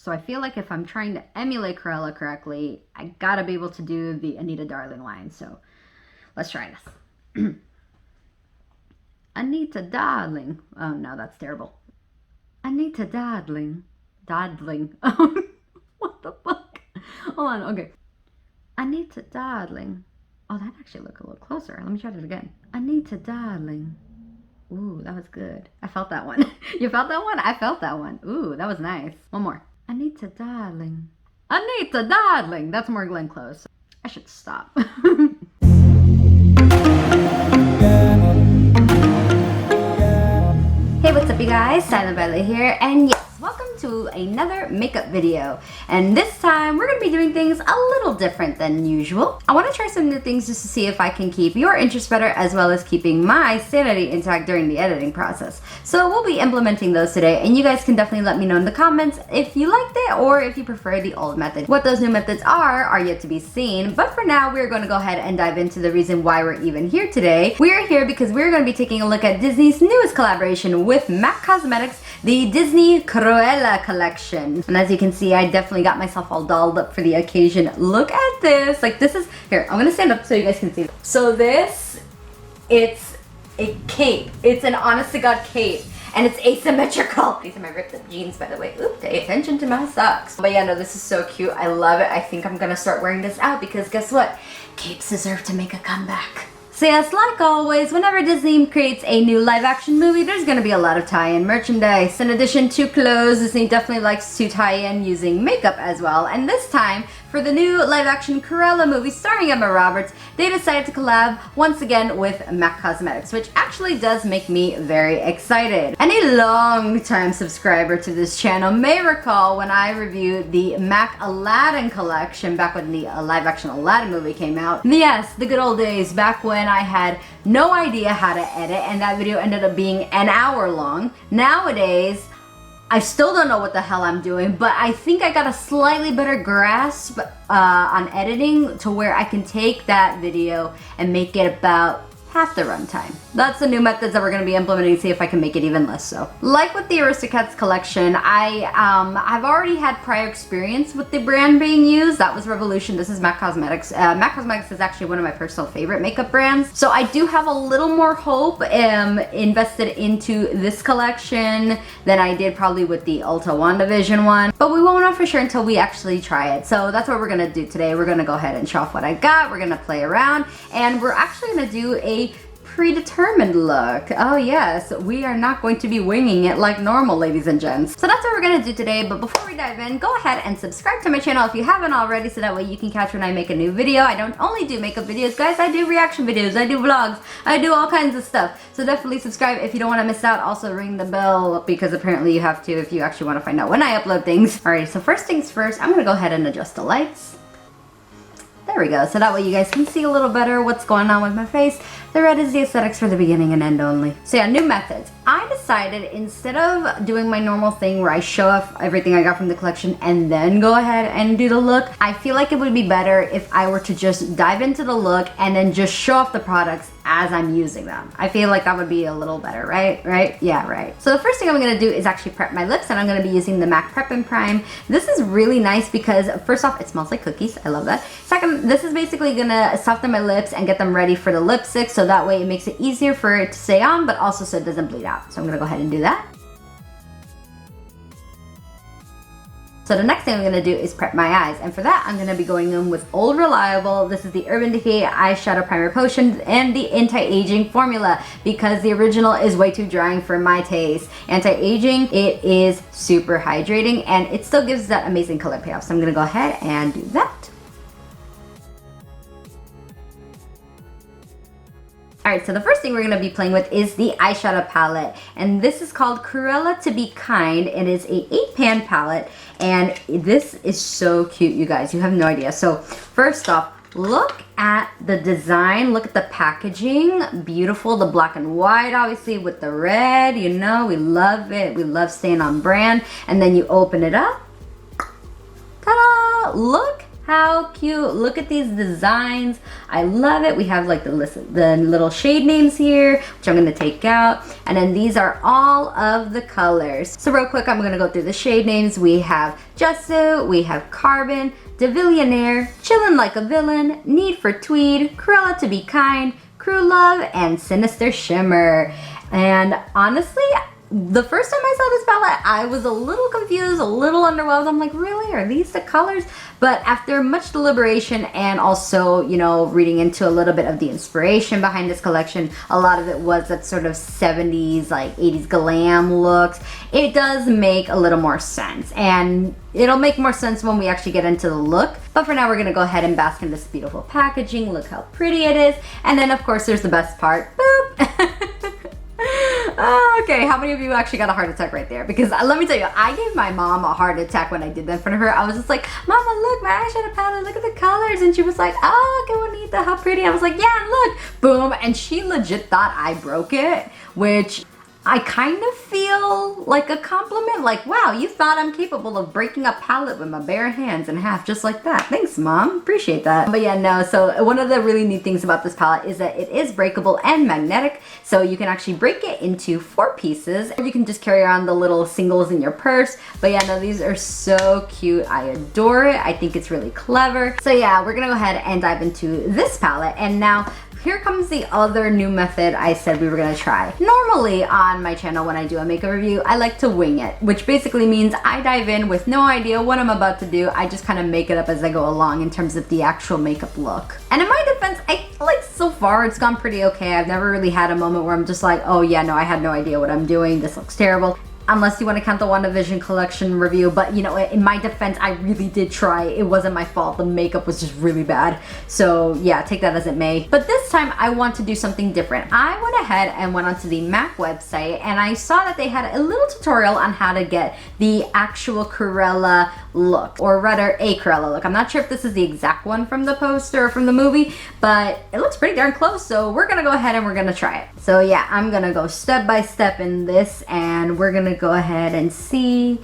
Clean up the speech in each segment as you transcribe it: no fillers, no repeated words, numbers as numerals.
So I feel like if I'm trying to emulate Cruella correctly, I gotta be able to do the Anita Darling line. So let's try this. Anita Darling. Oh no, that's terrible. Anita Darling. Dodling. What the fuck? Hold on, okay. Anita Darling. Oh, that actually looked a little closer. Let me try it again. Anita Darling. Ooh, that was good. I felt that one. You felt that one? I felt that one. Ooh, that was nice. One more. Anita Darling. Anita Darling. That's more Glenn Close. I should stop. Hey, what's up you guys? Silent Violet here, and yes, welcome to another makeup video. And this time, we're gonna be doing things a little different than usual. I wanna try some new things just to see if I can keep your interest better, as well as keeping my sanity intact during the editing process. So we'll be implementing those today, and you guys can definitely let me know in the comments if you liked it or if you prefer the old method. What those new methods are yet to be seen, but for now, we're gonna go ahead and dive into the reason why we're even here today. We're here because we're gonna be taking a look at Disney's newest collaboration with MAC Cosmetics, the Disney Cruella Collection. And as you can see, I definitely got myself all dolled up for the occasion. Look at this. Like, this is, here, I'm gonna stand up so you guys can see. So this, it's a cape. It's an honest to God cape. And it's asymmetrical. These are my ripped up jeans, by the way. Oop, pay attention to my socks. But yeah, no, this is so cute. I love it. I think I'm gonna start wearing this out because guess what? Capes deserve to make a comeback. So yes, like always, whenever Disney creates a new live action movie, there's gonna be a lot of tie-in merchandise. In addition to clothes, Disney definitely likes to tie in using makeup as well. And this time, for the new live action Cruella movie starring Emma Roberts, they decided to collab once again with MAC Cosmetics, which actually does make me very excited. Any long-time subscriber to this channel may recall when I reviewed the MAC Aladdin collection back when the live action Aladdin movie came out. Yes, the good old days back when I had no idea how to edit, and that video ended up being an hour long. Nowadays, I still don't know what the hell I'm doing, but I think I got a slightly better grasp on editing to where I can take that video and make it about half the runtime. That's the new methods that we're gonna be implementing to see if I can make it even less so. Like with the Aristocats collection, I've already had prior experience with the brand being used. That was Revolution. This is MAC Cosmetics. MAC Cosmetics is actually one of my personal favorite makeup brands. So I do have a little more hope invested into this collection than I did probably with the Ulta WandaVision one. But we won't know for sure until we actually try it. So that's what we're gonna do today. We're gonna go ahead and show off what I got. We're gonna play around, and we're actually gonna do a predetermined look. Oh yes, we are not going to be winging it like normal, ladies and gents. So that's what we're gonna do today, but before we dive in, go ahead and subscribe to my channel if you haven't already, so that way you can catch when I make a new video. I don't only do makeup videos, guys, I do reaction videos, I do vlogs, I do all kinds of stuff. So definitely subscribe if you don't wanna miss out. Also ring the bell, because apparently you have to if you actually wanna find out when I upload things. Alright, so first things first, I'm gonna go ahead and adjust the lights. There we go, so that way you guys can see a little better what's going on with my face. The red is the aesthetics for the beginning and end only. So yeah, new methods. I decided instead of doing my normal thing where I show off everything I got from the collection and then go ahead and do the look, I feel like it would be better if I were to just dive into the look and then just show off the products as I'm using them. I feel like that would be a little better, right? Right? Yeah, right. So the first thing I'm gonna do is actually prep my lips, and I'm gonna be using the MAC Prep and Prime. This is really nice because first off, it smells like cookies. I love that. Second, this is basically gonna soften my lips and get them ready for the lipstick, so that way it makes it easier for it to stay on, but also so it doesn't bleed out. So I'm gonna go ahead and do that. So the next thing I'm gonna do is prep my eyes, and for that I'm gonna be going in with Old Reliable. This is the Urban Decay Eyeshadow Primer Potion and the Anti-Aging Formula, because the original is way too drying for my taste. Anti-aging, it is super hydrating, and it still gives that amazing color payoff. So I'm gonna go ahead and do that. Alright, so the first thing we're going to be playing with is the eyeshadow palette, and this is called Cruella to Be Kind. It is a 8-pan palette, and this is so cute, you guys. You have no idea. So first off, look at the design, look at the packaging, beautiful. The black and white, obviously, with the red, you know, we love it. We love staying on brand. And then you open it up. Ta-da! Look How cute. Look at these designs. I love it. We have like the little shade names here, which I'm going to take out. And then these are all of the colors. So real quick, I'm going to go through the shade names. We have Gesso, we have Carbon, Devillionaire, Chillin' Like a Villain, Need for Tweed, Cruella to Be Kind, Crew Love, and Sinister Shimmer. And honestly, the first time I saw this palette, I was a little confused, a little underwhelmed. I'm like, really? Are these the colors? But after much deliberation and also, you know, reading into a little bit of the inspiration behind this collection, a lot of it was that sort of 70s, like 80s glam looks. It does make a little more sense. And it'll make more sense when we actually get into the look. But for now, we're gonna go ahead and bask in this beautiful packaging. Look how pretty it is. And then of course, there's the best part. Boop! Okay, how many of you actually got a heart attack right there? Because let me tell you, I gave my mom a heart attack when I did that in front of her. I was just like, Mama, look, my eyeshadow palette, look at the colors. And she was like, oh, qué bonita, how pretty. I was like, yeah, look, boom. And she legit thought I broke it, which I kind of feel like a compliment. Like, wow, you thought I'm capable of breaking a palette with my bare hands in half just like that. Thanks, Mom. Appreciate that. But yeah, no, so one of the really neat things about this palette is that it is breakable and magnetic. So you can actually break it into 4 pieces. Or you can just carry around the little singles in your purse. But yeah, no, these are so cute. I adore it. I think it's really clever. So yeah, we're gonna go ahead and dive into this palette. And now, here comes the other new method I said we were gonna try. Normally on my channel when I do a makeup review, I like to wing it, which basically means I dive in with no idea what I'm about to do. I just kind of make it up as I go along in terms of the actual makeup look. And in my defense, I feel like so far it's gone pretty okay. I've never really had a moment where I'm just like, oh yeah, no, I had no idea what I'm doing. This looks terrible. Unless you want to count the WandaVision collection review, but you know, in my defense, I really did try. It wasn't my fault. The makeup was just really bad. So yeah, take that as it may. But this time I want to do something different. I went ahead and went onto the MAC website and I saw that they had a little tutorial on how to get the actual Cruella look, or rather a Cruella look. I'm not sure if this is the exact one from the poster or from the movie, but it looks pretty darn close. So we're gonna go ahead and we're gonna try it. So yeah, I'm gonna go step by step in this and we're gonna go ahead and see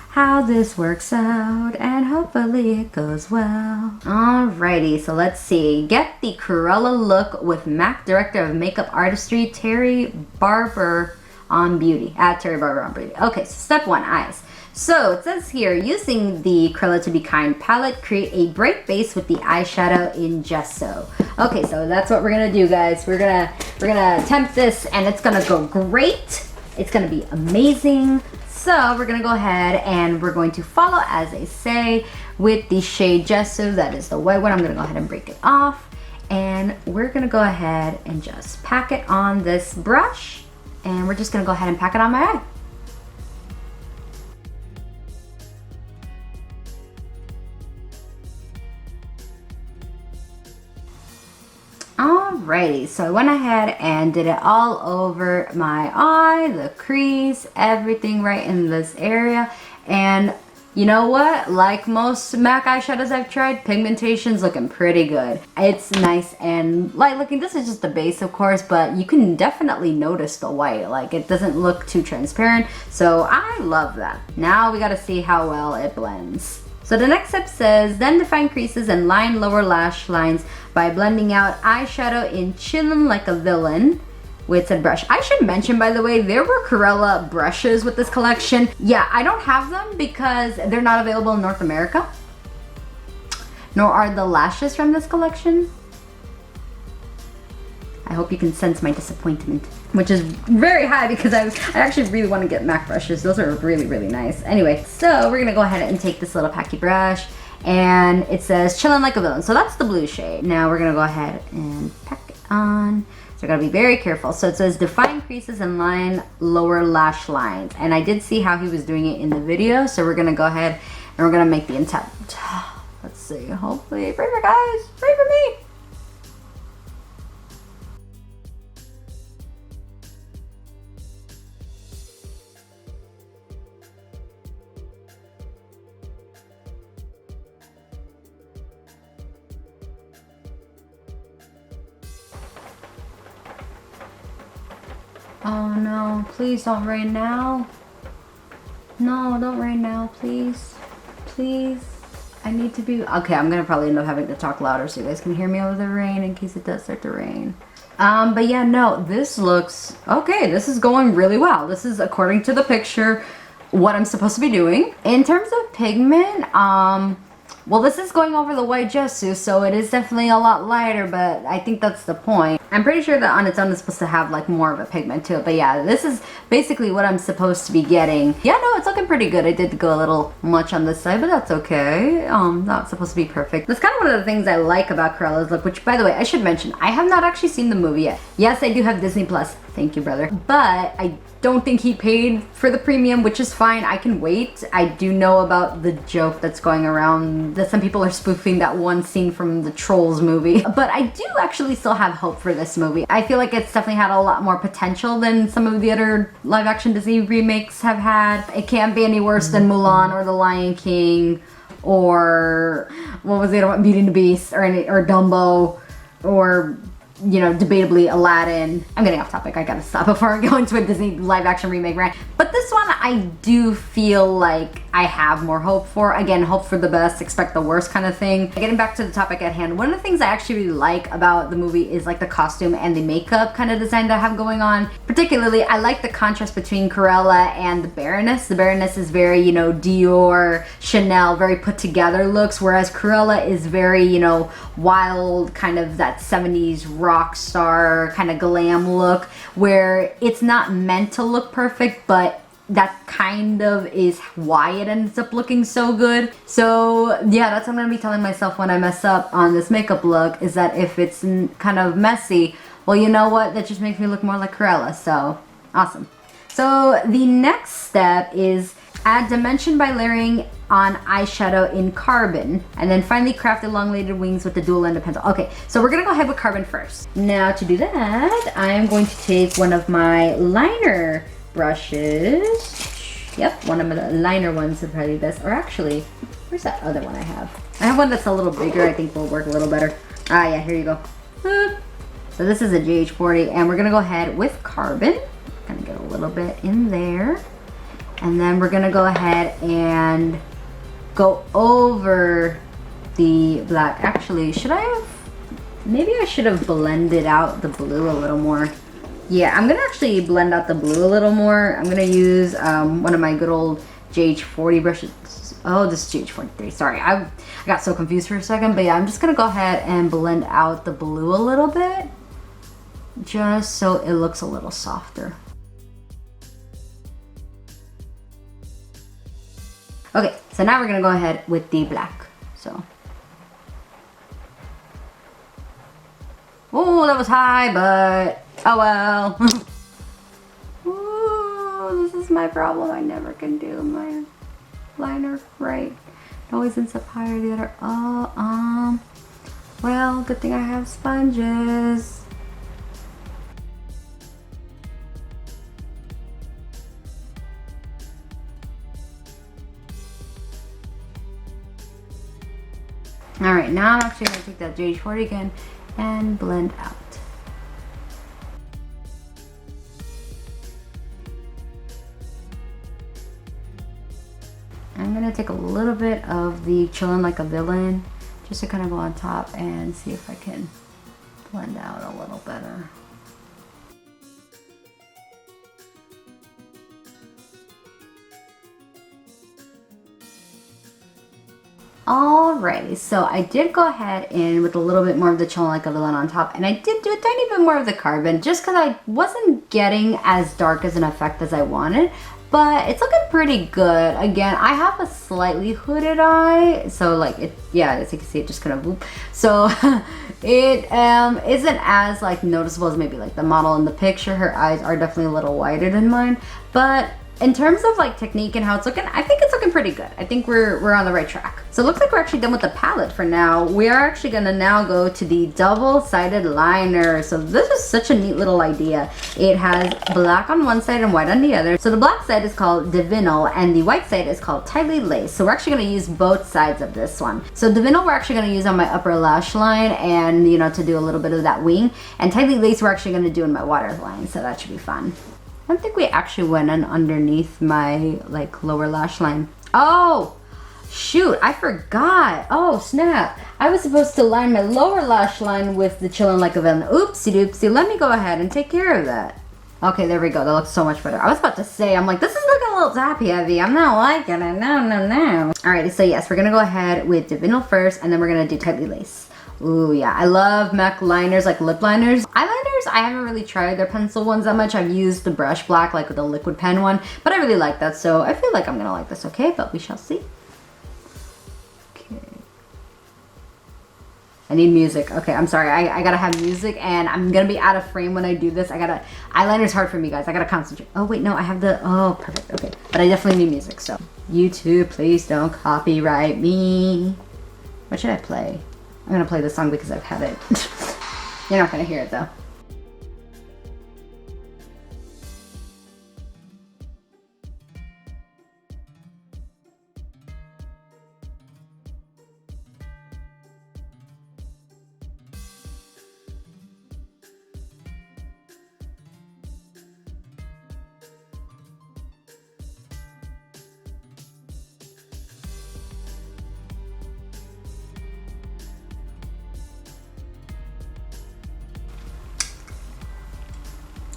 how this works out, and hopefully it goes well. Alrighty, so let's see. Get the Cruella look with MAC Director of Makeup Artistry, Terry Barber on Beauty. Terry Barber on Beauty. Okay, so step 1, eyes. So it says here, using the Cruella to Be Kind palette, create a bright base with the eyeshadow in Gesso. Okay, so that's what we're gonna do, guys. We're gonna attempt this, and it's gonna go great. It's gonna be amazing. So we're gonna go ahead and we're going to follow as they say with the shade Gesso. That is the white one. I'm gonna go ahead and break it off, and we're gonna go ahead and just pack it on this brush, and we're just gonna go ahead and pack it on my eye. Alrighty, so I went ahead and did it all over my eye, the crease, everything right in this area. And you know what? Like most MAC eyeshadows I've tried, pigmentation's looking pretty good. It's nice and light looking. This is just the base, of course, but you can definitely notice the white. Like, it doesn't look too transparent, so I love that. Now we gotta see how well it blends. So the next step says, then define creases and line lower lash lines by blending out eyeshadow in Chillin' Like a Villain with said brush. I should mention, by the way, there were Cruella brushes with this collection. Yeah, I don't have them because they're not available in North America, nor are the lashes from this collection. I hope you can sense my disappointment, which is very high because I actually really want to get MAC brushes. Those are really, really nice. Anyway, so we're gonna go ahead and take this little packy brush, and it says Chillin' Like a Villain. So that's the blue shade. Now we're gonna go ahead and pack it on. So we're gonna be very careful. So it says define creases and line lower lash lines. And I did see how he was doing it in the video. So we're gonna go ahead and we're gonna make the attempt. Let's see, hopefully, pray for guys, pray for me. Oh no, please don't rain now. No, don't rain now, please. Please. I need to be, okay, I'm gonna probably end up having to talk louder so you guys can hear me over the rain in case it does start to rain. But yeah, no, this looks, okay, this is going really well. This is, according to the picture, what I'm supposed to be doing. In terms of pigment, well, this is going over the white gesso, so it is definitely a lot lighter, but I think that's the point. I'm pretty sure that on its own it's supposed to have like more of a pigment to it, but yeah, this is basically what I'm supposed to be getting. Yeah, no, it's looking pretty good. I did go a little much on this side, but that's okay. Not supposed to be perfect. That's kind of one of the things I like about Cruella's look, which, by the way, I should mention, I have not actually seen the movie yet. Yes, I do have Disney Plus. Thank you, brother. But I don't think he paid for the premium, which is fine. I can wait. I do know about the joke that's going around that some people are spoofing that one scene from the Trolls movie. But I do actually still have hope for this movie. I feel like it's definitely had a lot more potential than some of the other live action Disney remakes have had. It can't be any worse than Mulan or The Lion King or what was the other one? Beauty and the Beast or Dumbo or, you know, debatably Aladdin. I'm getting off topic. I gotta stop before I go into a Disney live action remake rant. But this one I do feel like I have more hope for. Again, hope for the best, expect the worst kind of thing. Getting back to the topic at hand, one of the things I actually really like about the movie is like the costume and the makeup kind of design that I have going on. Particularly, I like the contrast between Cruella and the Baroness. The Baroness is very, you know, Dior, Chanel, very put together looks, whereas Cruella is very, you know, wild, kind of that 70s rock star kind of glam look, where it's not meant to look perfect, but that kind of is why it ends up looking so good. So yeah, that's what I'm gonna be telling myself when I mess up on this makeup look, is that if it's kind of messy, well, you know what, that just makes me look more like Cruella. So awesome. So the next step is add dimension by layering on eyeshadow in carbon, and then finally craft elongated wings with the dual ended pencil. Okay, so we're gonna go ahead with carbon first. Now to do that, I am going to take one of my liner brushes. Yep, one of the liner ones would probably be best. Or actually, where's that other one I have? I have one that's a little bigger. I think will work a little better. Ah, yeah, here you go. So this is a GH40, and we're gonna go ahead with carbon. Gonna get a little bit in there. And then we're gonna go ahead and go over the black. Actually, should I have, maybe I should have blended out the blue a little more. Yeah, I'm gonna actually blend out the blue a little more. I'm gonna use one of my good old GH40 brushes. Oh, this is GH43, sorry. I got so confused for a second, but yeah, I'm just gonna go ahead and blend out the blue a little bit, just so it looks a little softer. Okay, so now we're gonna go ahead with the black. So, oh, that was high, but oh well. Ooh, this is my problem. I never can do my liner right. It always ends up higher the other. Well, good thing I have sponges. All right, now I'm actually gonna take that GH40 again and blend out. I'm gonna take a little bit of the Chillin' Like a Villain just to kind of go on top and see if I can blend out a little better. Alrighty, so I did go ahead and with a little bit more of the Chillin' Like a Villain on top, and I did do a tiny bit more of the carbon just because I wasn't getting as dark as an effect as I wanted, but it's looking pretty good. Again, I have a slightly hooded eye, so like it, yeah, as you can see, it just kind of whoop. So it isn't as like noticeable as maybe like the model in the picture. Her eyes are definitely a little wider than mine, but in terms of like technique and how it's looking, I think it's looking pretty good. I think we're on the right track. So it looks like we're actually done with the palette for now. We are actually gonna now go to the double-sided liner. So this is such a neat little idea. It has black on one side and white on the other. So the black side is called Divinal and the white side is called Tightly Laced. So we're actually gonna use both sides of this one. So Divinal we're actually gonna use on my upper lash line and, you know, to do a little bit of that wing. And Tightly Laced we're actually gonna do in my waterline, so that should be fun. I don't think we actually went in underneath my like lower lash line. Oh, shoot, I forgot. Oh, snap. I was supposed to line my lower lash line with the Chillin' Like a Villain. Oopsie doopsie. Let me go ahead and take care of that. Okay, there we go. That looks so much better. I was about to say, I'm like, this is looking a little tappy heavy. I'm not liking it. No. Alrighty, so yes, we're gonna go ahead with the vinyl first, and then we're gonna do tightly lace. Ooh, yeah. I love MAC liners, like lip liners. Eyeliners, I haven't really tried their pencil ones that much. I've used the brush black, like with the liquid pen one, but I really like that, so I feel like I'm gonna like this, okay? But we shall see. I need music. Okay, I'm sorry. I gotta have music, and I'm gonna be out of frame when I do this. Eyeliner's hard for me, guys. I gotta concentrate. Oh, wait, no, I have oh, perfect. Okay, but I definitely need music, so. YouTube, please don't copyright me. What should I play? I'm gonna play this song because I've had it. You're not gonna hear it, though.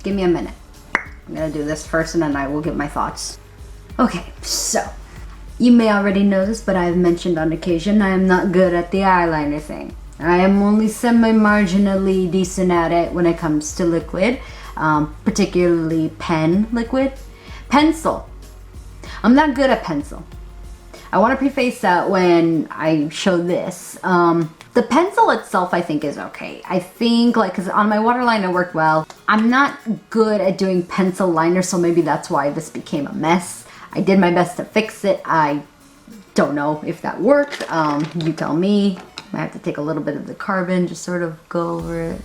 Give me a minute. I'm gonna do this first and then I will give my thoughts. Okay, so you may already know this, but I've mentioned on occasion I am not good at the eyeliner thing. I am only semi-marginally decent at it when it comes to liquid, particularly pen liquid. Pencil. I'm not good at pencil. I want to preface that when I show this. The pencil itself, I think, is okay. I think, like, because on my waterline it worked well. I'm not good at doing pencil liner, so maybe that's why this became a mess. I did my best to fix it. I don't know if that worked. You tell me. I have to take a little bit of the carbon, just sort of go over it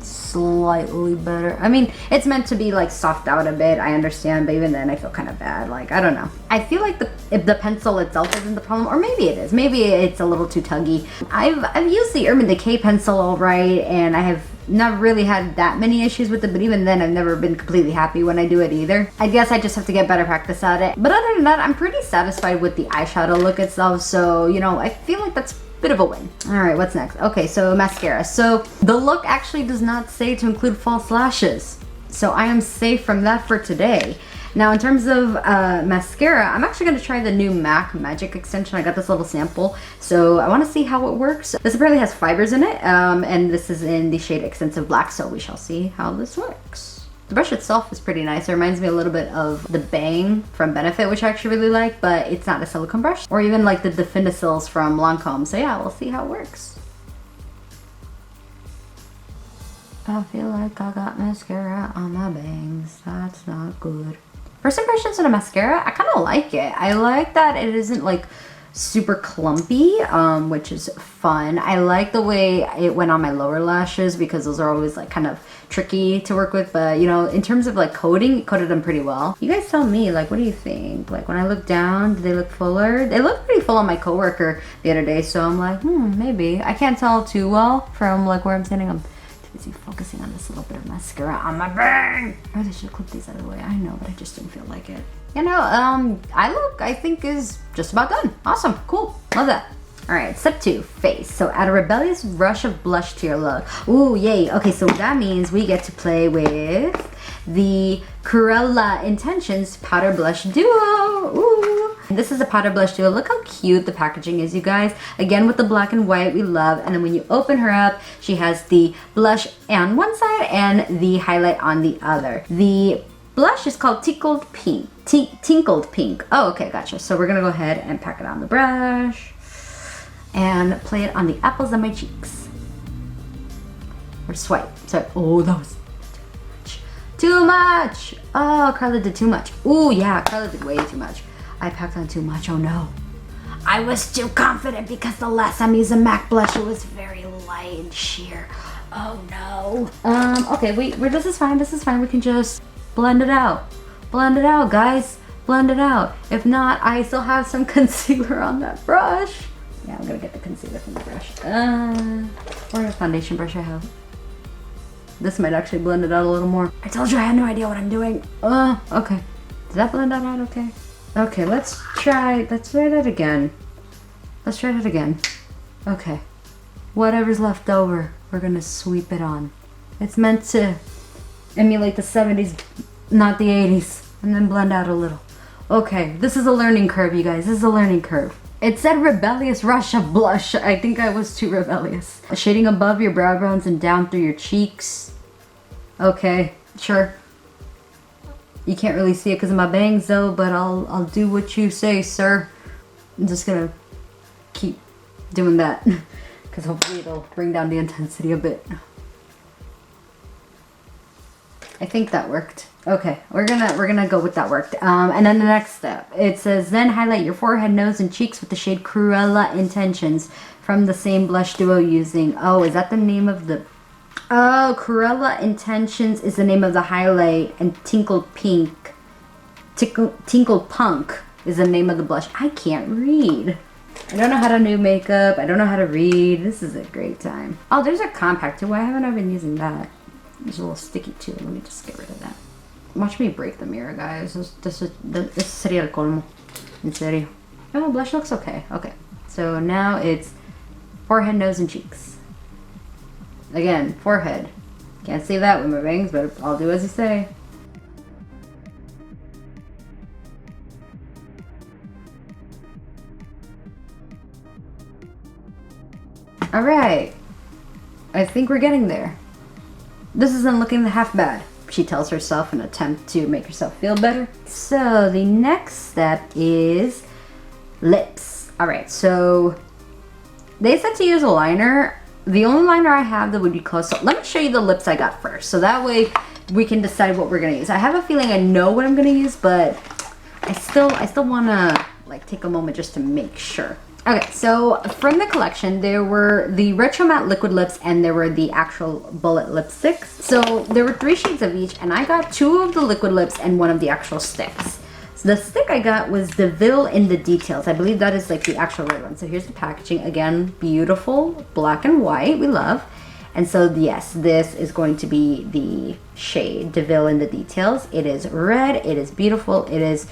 slightly better. I mean, it's meant to be like soft out a bit, I understand, but even then I feel kind of bad. Like, I don't know. I feel like if the pencil itself isn't the problem, or maybe it is. Maybe it's a little too tuggy. I've used the Urban Decay pencil all right, and I have not really had that many issues with it, but even then I've never been completely happy when I do it either. I guess I just have to get better practice at it. But other than that, I'm pretty satisfied with the eyeshadow look itself, so, you know, I feel like that's bit of a win. All right, what's next? Okay, so mascara. So the look actually does not say to include false lashes, so I am safe from that for today. Now, in terms of mascara, I'm actually going to try the new MAC Magic Extension. I got this little sample, so I want to see how it works. This apparently has fibers in it, and this is in the shade Extensive Black, so we shall see how this works. The brush itself is pretty nice. It reminds me a little bit of the Bang from Benefit, which I actually really like, but it's not a silicone brush. Or even like the Definicils from Lancome. So yeah, we'll see how it works. I feel like I got mascara on my bangs. That's not good. First impressions of the mascara, I kind of like it. I like that it isn't like super clumpy, which is fun. I like the way it went on my lower lashes because those are always like kind of tricky to work with, but you know, in terms of like coating, it coated them pretty well. You guys tell me, like, what do you think? Like, when I look down, do they look fuller? They look pretty full on my coworker the other day, so I'm like, maybe. I can't tell too well from like where I'm standing. I'm too busy focusing on this little bit of mascara on my bang. Or they should clip these out of the way. I know, but I just didn't feel like it. You know, eye look, I think, is just about done. Awesome, cool, love that. All right, step 2, face. So add a rebellious rush of blush to your look. Ooh, yay. Okay, so that means we get to play with the Cruella Intentions Powder Blush Duo. Ooh. This is a powder blush duo. Look how cute the packaging is, you guys. Again, with the black and white we love. And then when you open her up, she has the blush on one side and the highlight on the other. The blush is called Tinkled Pink. Tinkled Pink. Oh, okay, gotcha. So we're gonna go ahead and pack it on the brush and play it on the apples of my cheeks. Or swipe. So, oh, that was too much. Oh, Carla did too much. Oh, yeah, Carla did way too much. I packed on too much. Oh, no. I was too confident because the last time I used a MAC blush, it was very light and sheer. Oh, no. Okay, wait, this is fine. This is fine. We can just blend it out. Blend it out, guys. Blend it out. If not, I still have some concealer on that brush. Yeah, I'm gonna get the concealer from the brush. Or a foundation brush I have. This might actually blend it out a little more. I told you I had no idea what I'm doing. Okay. Did that blend that out okay? Okay, let's try that again. Let's try it again. Okay. Whatever's left over, we're gonna sweep it on. It's meant to emulate the 70s, not the 80s, and then blend out a little. Okay, this is a learning curve, you guys. This is a learning curve. It said rebellious rush of blush. I think I was too rebellious. Shading above your brow bones and down through your cheeks. Okay, sure. You can't really see it because of my bangs though, but I'll do what you say, sir. I'm just gonna keep doing that because hopefully it'll bring down the intensity a bit. I think that worked. Okay, we're gonna go with that worked. And then the next step, it says then highlight your forehead, nose, and cheeks with the shade Cruella Intentions from the same blush duo using. Oh, is that the name of the? Oh, Cruella Intentions is the name of the highlight, and Tinkled Pink, Tinkled Punk is the name of the blush. I can't read. I don't know how to do makeup. I don't know how to read. This is a great time. Oh, there's a compact too. Why haven't I been using that? It's a little sticky too. Let me just get rid of that. Watch me break the mirror, guys. This sería el colmo. En serio. Oh, blush looks okay. Okay. So now it's forehead, nose, and cheeks. Again, forehead. Can't see that with my bangs, but I'll do as you say. Alright. I think we're getting there. This isn't looking half bad, she tells herself in an attempt to make herself feel better. So the next step is lips. Alright, so they said to use a liner. The only liner I have that would be close. So let me show you the lips I got first. So that way we can decide what we're gonna use. I have a feeling I know what I'm gonna use, but I still wanna like take a moment just to make sure. Okay, so from the collection, there were the Retro Matte Liquid Lips and there were the actual bullet lipsticks. So there were 3 shades of each, and I got 2 of the liquid lips and 1 of the actual sticks. So the stick I got was DeVille in the Details. I believe that is like the actual red one. So here's the packaging. Again, beautiful, black and white, we love. And so yes, this is going to be the shade DeVille in the Details. It is red, it is beautiful, it is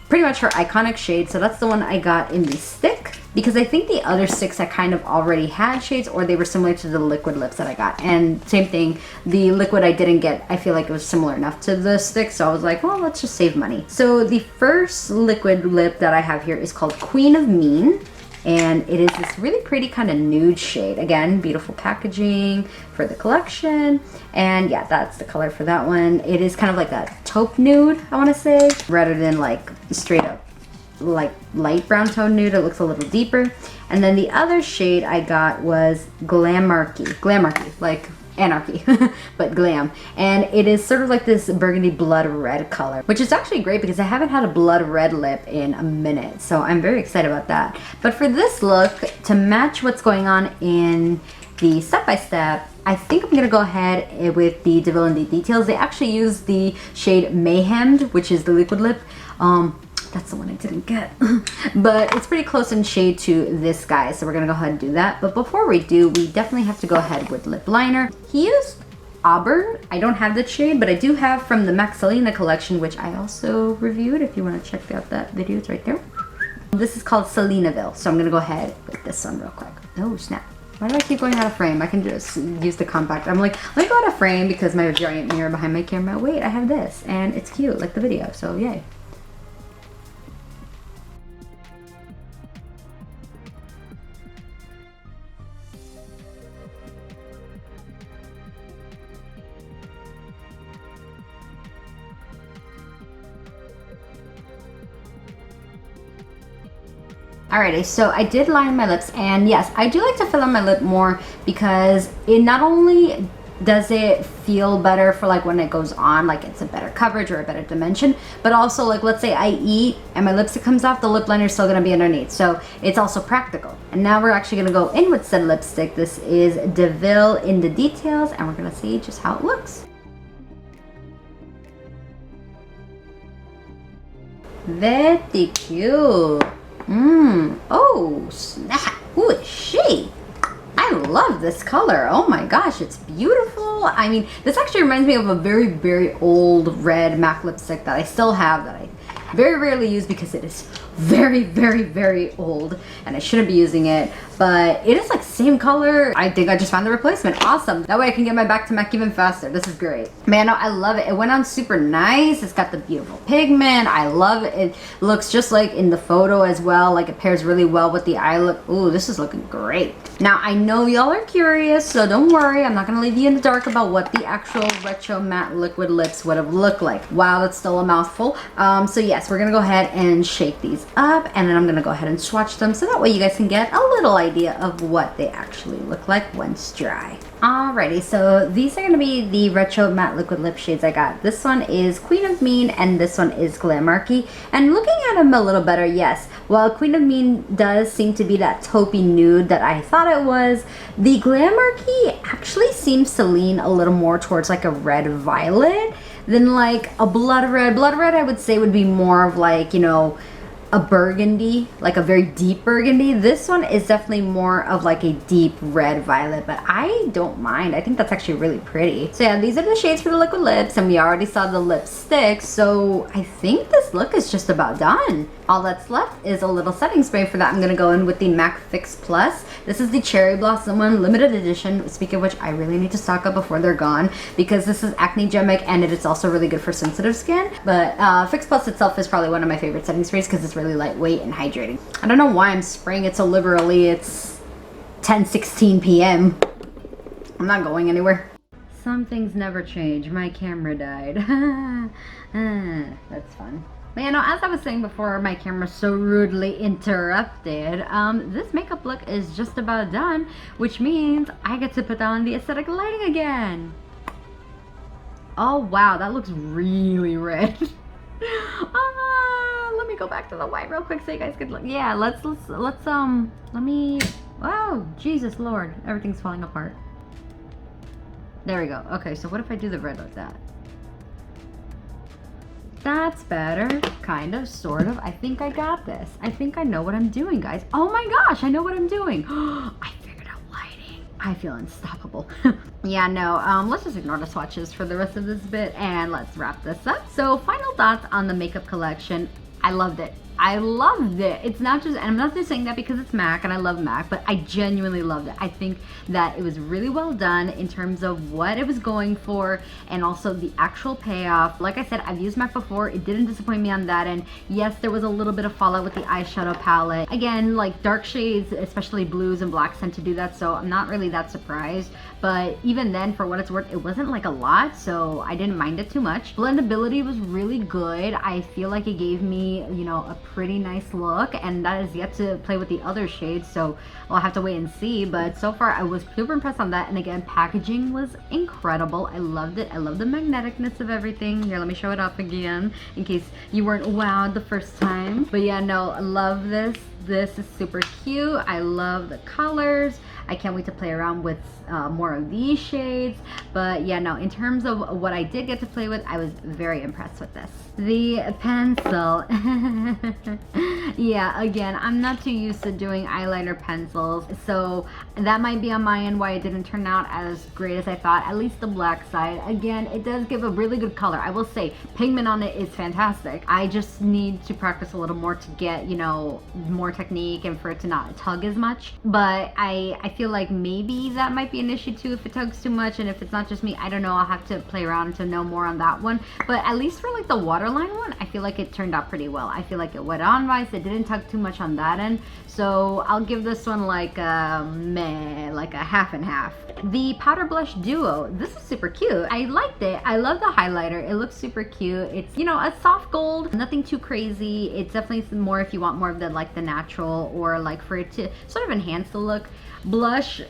pretty much her iconic shade. So that's the one I got in the stick, because I think the other sticks I kind of already had shades, or they were similar to the liquid lips that I got. And same thing, the liquid I didn't get, I feel like it was similar enough to the stick, so I was like, well, let's just save money. So the first liquid lip that I have here is called Queen of Mean, and it is this really pretty kind of nude shade. Again, beautiful packaging for the collection, and yeah, that's the color for that one. It is kind of like a taupe nude, I want to say, rather than like straight up like light brown tone nude. It looks a little deeper. And then the other shade I got was Glamarchy, like anarchy, but glam. And it is sort of like this burgundy blood red color, which is actually great because I haven't had a blood red lip in a minute, so I'm very excited about that. But for this look, to match what's going on in the step-by-step, I think I'm gonna go ahead with the DeVille in the Details. They actually use the shade Mayhemmed, which is the liquid lip. That's the one I didn't get. But it's pretty close in shade to this guy, so we're gonna go ahead and do that. But before we do, we definitely have to go ahead with lip liner. He used Auburn. I don't have that shade, but I do have from the Maxalina collection, which I also reviewed. If you want to check out that video, it's right there. This is called Selenaville, so I'm gonna go ahead with this one real quick. Oh snap. Why do I keep going out of frame? I can just use the compact. I'm like, let me go out of frame because my giant mirror behind my camera. Wait, I have this, and it's cute, like the video, so yay. Alrighty, so I did line my lips, and yes, I do like to fill in my lip more because it not only does it feel better for like when it goes on, like it's a better coverage or a better dimension, but also like let's say I eat and my lipstick comes off, the lip liner is still gonna be underneath, so it's also practical. And now we're actually gonna go in with said lipstick. This is DeVille in the Details, and we're gonna see just how it looks. Very cute. Oh snap, who is she? I love this color. Oh my gosh, it's beautiful. I mean, this actually reminds me of a very, very old red MAC lipstick that I still have that I very rarely use because it is very, very, very old and I shouldn't be using it, but it is like same color. I think I just found the replacement. Awesome. That way I can get my back to MAC even faster. This is great. Man, no, I love it. It went on super nice. It's got the beautiful pigment. I love it. It looks just like in the photo as well. Like it pairs really well with the eye look. Ooh, this is looking great. Now, I know y'all are curious, so don't worry. I'm not going to leave you in the dark about what the actual retro matte liquid lips would have looked like. Wow, that's still a mouthful. So yes, we're going to go ahead and shake these up, and then I'm going to go ahead and swatch them so that way you guys can get a little idea of what they actually look like once dry. Alrighty, so these are going to be the retro matte liquid lip shades I got. This one is Queen of Mean and this one is Glamarchy. And looking at them a little better, yes, while Queen of Mean does seem to be that taupey nude that I thought it was, the Glamarchy actually seems to lean a little more towards like a red violet than like a blood red. Blood red I would say would be more of like, you know, a burgundy, like a very deep burgundy. This one is definitely more of like a deep red violet, but I don't mind. I think that's actually really pretty. So yeah, these are the shades for the liquid lips, and we already saw the lipstick, so I think this look is just about done. All that's left is a little setting spray. For that, I'm gonna go in with the MAC Fix Plus. This is the Cherry Blossom one, limited edition. Speaking of which, I really need to stock up before they're gone because this is acne-gemic and it is also really good for sensitive skin. But Fix Plus itself is probably one of my favorite setting sprays because it's really lightweight and hydrating. I don't know why I'm spraying it so liberally. It's 10:16 p.m. I'm not going anywhere. Some things never change. My camera died. That's fun. But you know, as I was saying before, my camera so rudely interrupted, this makeup look is just about done, which means I get to put on the aesthetic lighting again. Oh wow, that looks really red. Let me go back to the white real quick so you guys could look. Yeah, let me, oh, Jesus Lord, everything's falling apart. There we go. Okay, so what if I do the red like that? That's better. Kind of, sort of. I think I got this. I think I know what I'm doing, guys. Oh my gosh, I know what I'm doing. I figured out lighting. I feel unstoppable. Yeah, no, let's just ignore the swatches for the rest of this bit and let's wrap this up. So, final thoughts on the makeup collection. I loved it. I loved it. It's not just, and I'm not just saying that because it's MAC and I love MAC, but I genuinely loved it. I think that it was really well done in terms of what it was going for and also the actual payoff. Like I said, I've used MAC before. It didn't disappoint me on that end. Yes, there was a little bit of fallout with the eyeshadow palette. Again, like dark shades, especially blues and blacks tend to do that, so I'm not really that surprised. But even then, for what it's worth, it wasn't like a lot, so I didn't mind it too much. Blendability was really good. I feel like it gave me, you know, a pretty nice look, and that is yet to play with the other shades, so I'll have to wait and see. But so far I was super impressed on that. And again, packaging was incredible. I loved it. I love the magneticness of everything. Here, let me show it up again in case you weren't wowed the first time. But yeah, no, I love this. This is super cute. I love the colors. I can't wait to play around with more of these shades. But yeah, no, in terms of what I did get to play with, I was very impressed with this. The pencil. Yeah, again, I'm not too used to doing eyeliner pencils, so that might be on my end why it didn't turn out as great as I thought, at least the black side. Again, it does give a really good color. I will say, pigment on it is fantastic. I just need to practice a little more to get, you know, more technique and for it to not tug as much. But I feel like maybe that might be an issue too if it tugs too much, and if it's not just me, I don't know. I'll have to play around to know more on that one. But at least for like the waterline one, I feel like it turned out pretty well. I feel like it wet on nice. It didn't tug too much on that end, so I'll give this one like a meh, like a half and half. The powder blush duo, this is super cute. I liked it. I love the highlighter. It looks super cute. It's, you know, a soft gold, nothing too crazy. It's definitely more if you want more of the like the natural, or like for it to sort of enhance the look. Blush,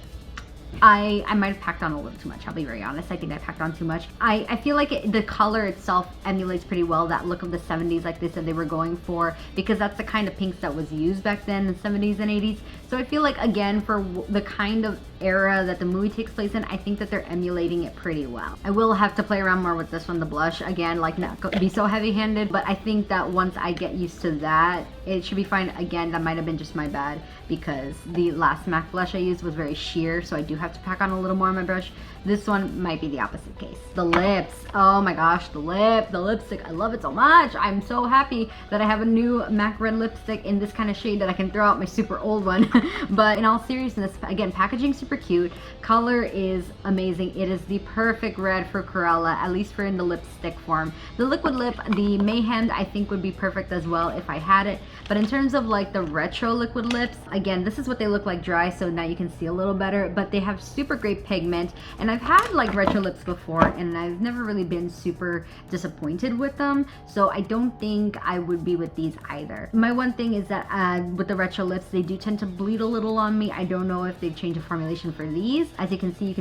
I might have packed on a little too much. I'll be very honest. I think I packed on too much. I feel like the color itself emulates pretty well that look of the 70s, like they said they were going for, because that's the kind of pinks that was used back then in the 70s and 80s. So I feel like, again, for the kind of era that the movie takes place in, I think that they're emulating it pretty well. I will have to play around more with this one, the blush. Again, like not be so heavy-handed, but I think that once I get used to that, it should be fine. Again, that might have been just my bad because the last MAC blush I used was very sheer, so I do have to pack on a little more on my brush. This one might be the opposite case. The lips, oh my gosh, the lipstick, I love it so much. I'm so happy that I have a new MAC red lipstick in this kind of shade that I can throw out my super old one. But in all seriousness, again, packaging super cute, color is amazing. It is the perfect red for Cruella, at least for in the lipstick form. The liquid lip, the Mayhem, I think would be perfect as well if I had it. But in terms of like the retro liquid lips, again, this is what they look like dry, so now you can see a little better, but they have super great pigment. And I've had like retro lips before and I've never really been super disappointed with them, so I don't think I would be with these either. My one thing is that with the retro lips, they do tend to bleed a little on me. I don't know if they've changed the formulation for these. As you can see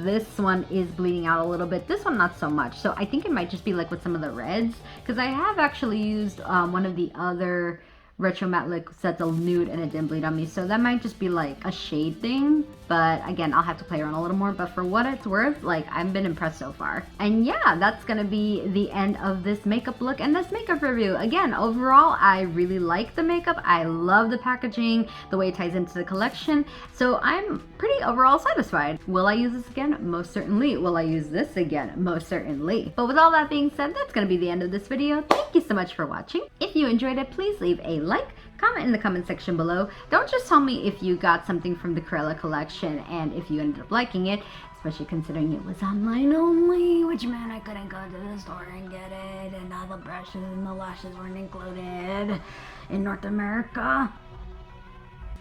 this one is bleeding out a little bit. This one not so much, so I think it might just be like with some of the reds, because I have actually used one of the other retro matte lips that's a nude and it didn't bleed on me, so that might just be like a shade thing. But again, I'll have to play around a little more, but for what it's worth, like, I've been impressed so far. And yeah, that's gonna be the end of this makeup look and this makeup review. Again, overall, I really like the makeup. I love the packaging, the way it ties into the collection, so I'm pretty overall satisfied. Will I use this again? Most certainly. Will I use this again? Most certainly. But with all that being said, that's gonna be the end of this video. Thank you so much for watching. If you enjoyed it, please leave a like, comment in the comment section below. Don't just tell me if you got something from the Cruella collection and if you ended up liking it, especially considering it was online only, which meant I couldn't go to the store and get it, and all the brushes and the lashes weren't included in North America.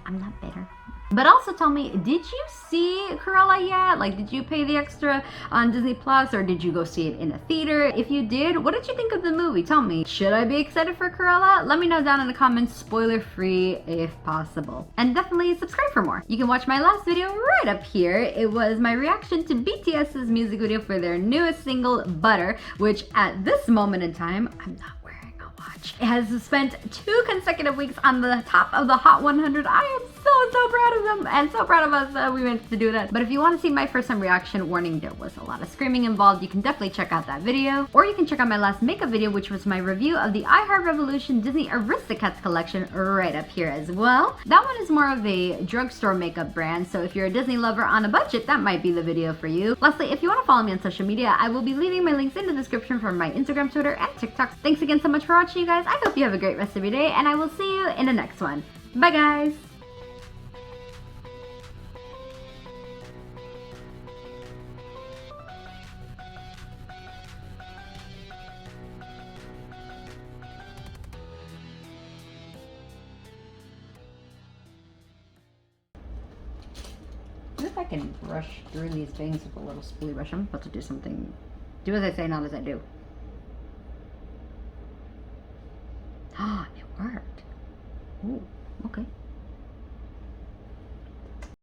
I'm not bitter. But also tell me, did you see Cruella yet? Like, did you pay the extra on Disney Plus, or did you go see it in a theater? If you did, what did you think of the movie? Tell me. Should I be excited for Cruella? Let me know down in the comments, spoiler free if possible. And definitely subscribe for more. You can watch my last video right up here. It was my reaction to BTS's music video for their newest single, Butter, which at this moment in time, I'm not wearing a watch. It has spent 2 consecutive weeks on the top of the Hot 100. I am so proud of them and so proud of us that we managed to do that. But if you want to see my first time reaction, warning, there was a lot of screaming involved. You can definitely check out that video, or you can check out my last makeup video, which was my review of the I Heart Revolution Disney Aristocats collection, right up here as well. That one is more of a drugstore makeup brand, so if you're a Disney lover on a budget, that might be the video for you. Lastly, if you want to follow me on social media, I will be leaving my links in the description for my Instagram, Twitter, and TikTok. Thanks again so much for watching, you guys. I hope you have a great rest of your day, and I will see you in the next one. Bye, guys! If I can brush through these things with a little spoolie brush, I'm about to do something. Do as I say, not as I do. Ah, it worked. Ooh, okay.